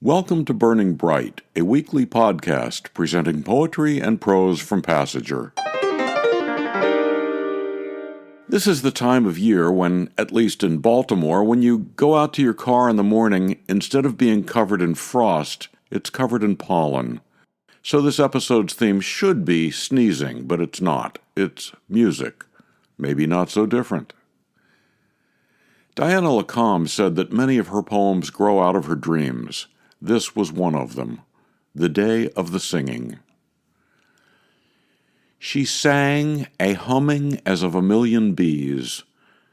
Welcome to Burning Bright, a weekly podcast presenting poetry and prose from Passager. This is the time of year when, at least in Baltimore, when you go out to your car in the morning, instead of being covered in frost, it's covered in pollen. So this episode's theme should be sneezing, but it's not. It's music. Maybe not so different. Diana Lacombe said that many of her poems grow out of her dreams. This was one of them, The Day of the Singing. She sang, a humming as of a million bees.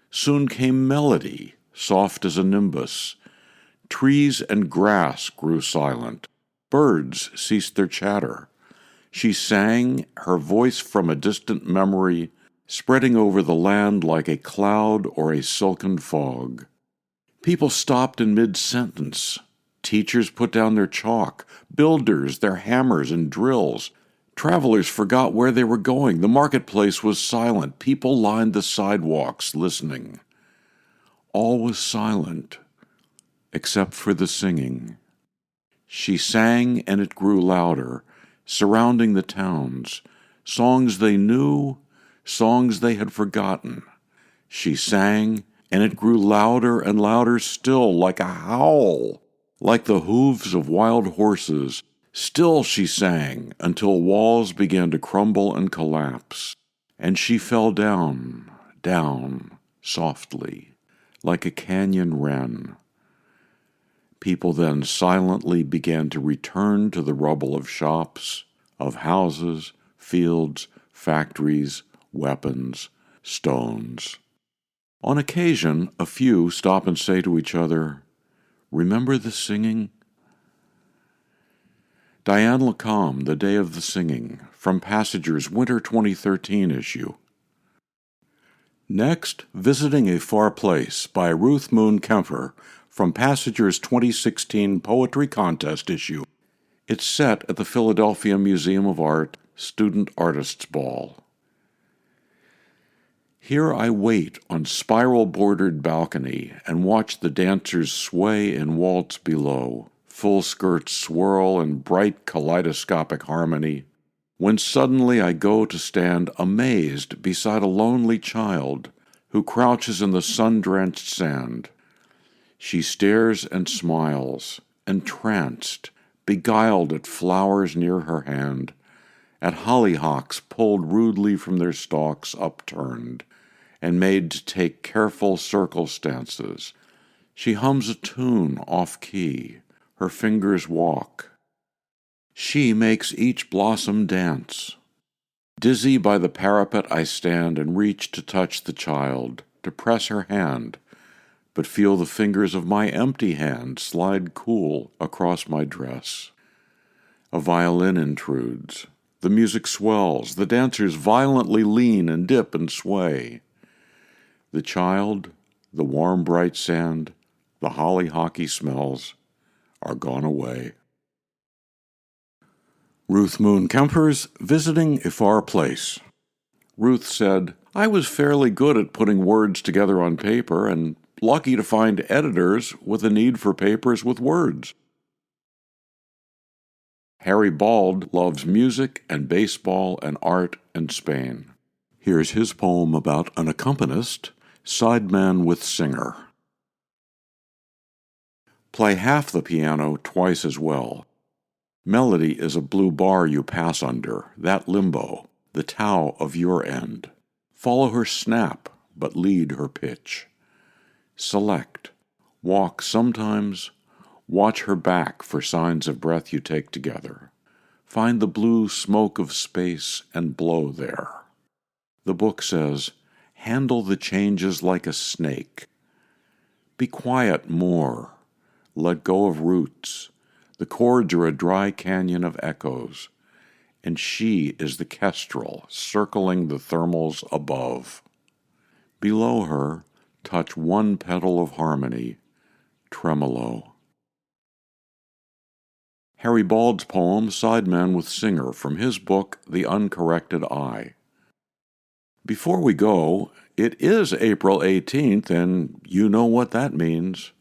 Soon came melody, soft as a nimbus. Trees and grass grew silent. Birds ceased their chatter. She sang, her voice from a distant memory, spreading over the land like a cloud or a silken fog. People stopped in mid-sentence. Teachers put down their chalk, builders their hammers and drills. Travelers forgot where they were going. The marketplace was silent. People lined the sidewalks, listening. All was silent, except for the singing. She sang, and it grew louder, surrounding the towns. Songs they knew, songs they had forgotten. She sang, and it grew louder and louder still, like a howl. Like the hooves of wild horses, still she sang until walls began to crumble and collapse, and she fell down, down, softly, like a canyon wren. People then silently began to return to the rubble of shops, of houses, fields, factories, weapons, stones. On occasion, a few stop and say to each other, "Remember the singing?" Diana Lacombe, The Day of the Singing, from Passager's Winter 2013 issue. Next, Visiting a Far Place by Ruth Kempher, from Passager's 2016 Poetry Contest issue. It's set at the Philadelphia Museum of Art Student Artists' Ball. Here I wait on spiral-bordered balcony and watch the dancers sway and waltz below, full skirts swirl in bright kaleidoscopic harmony, when suddenly I go to stand amazed beside a lonely child who crouches in the sun-drenched sand. She stares and smiles, entranced, beguiled at flowers near her hand, at hollyhocks pulled rudely from their stalks upturned, and made to take careful circle stances. She hums a tune off-key. Her fingers walk. She makes each blossom dance. Dizzy by the parapet I stand and reach to touch the child, to press her hand, but feel the fingers of my empty hand slide cool across my dress. A violin intrudes. The music swells. The dancers violently lean and dip and sway. The child, the warm bright sand, the hollyhocky smells are gone away. Ruth Kempher's Visiting a Far Place. Ruth said, "I was fairly good at putting words together on paper and lucky to find editors with a need for papers with words." Harry Bauld loves music and baseball and art and Spain. Here's his poem about an accompanist, Sideman with Singer. Play half the piano twice as well. Melody is a blue bar you pass under, that limbo, the tau of your end. Follow her snap, but lead her pitch. Select, walk sometimes, watch her back for signs of breath you take together. Find the blue smoke of space and blow there. The book says, handle the changes like a snake. Be quiet more. Let go of roots. The chords are a dry canyon of echoes, and she is the kestrel circling the thermals above. Below her, touch one petal of harmony, tremolo. Harry Bauld's poem, Sideman with Singer, from his book, The Uncorrected Eye. Before we go, it is April 18th, and you know what that means.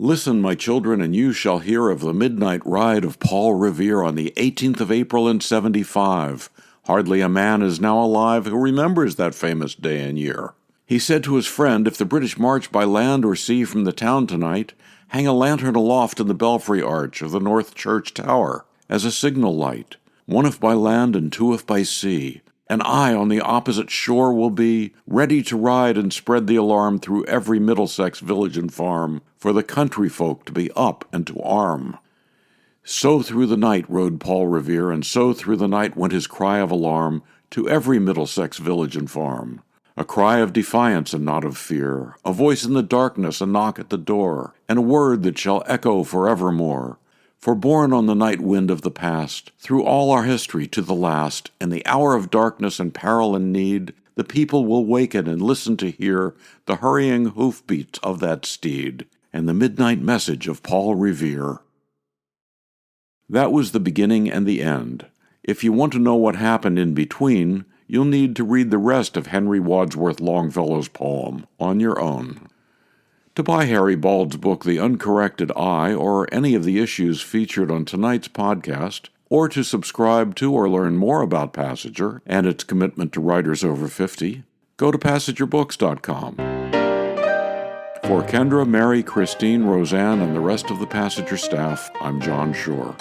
Listen, my children, and you shall hear of the midnight ride of Paul Revere on the 18th of April in 75. Hardly a man is now alive who remembers that famous day and year. He said to his friend, if the British march by land or sea from the town tonight, hang a lantern aloft in the belfry arch of the North Church Tower as a signal light, one if by land and two if by sea, and I on the opposite shore will be, ready to ride and spread the alarm through every Middlesex village and farm, for the country folk to be up and to arm. So through the night rode Paul Revere, and so through the night went his cry of alarm to every Middlesex village and farm. A cry of defiance and not of fear, a voice in the darkness, a knock at the door, and a word that shall echo forevermore. For borne on the night wind of the past, through all our history to the last, in the hour of darkness and peril and need, the people will waken and listen to hear the hurrying hoofbeats of that steed, and the midnight message of Paul Revere. That was the beginning and the end. If you want to know what happened in between, you'll need to read the rest of Henry Wadsworth Longfellow's poem on your own. To buy Harry Bauld's book, The Uncorrected Eye, or any of the issues featured on tonight's podcast, or to subscribe to or learn more about Passenger and its commitment to writers over 50, go to PassengerBooks.com. For Kendra, Mary, Christine, Roseanne, and the rest of the Passenger staff, I'm John Shore.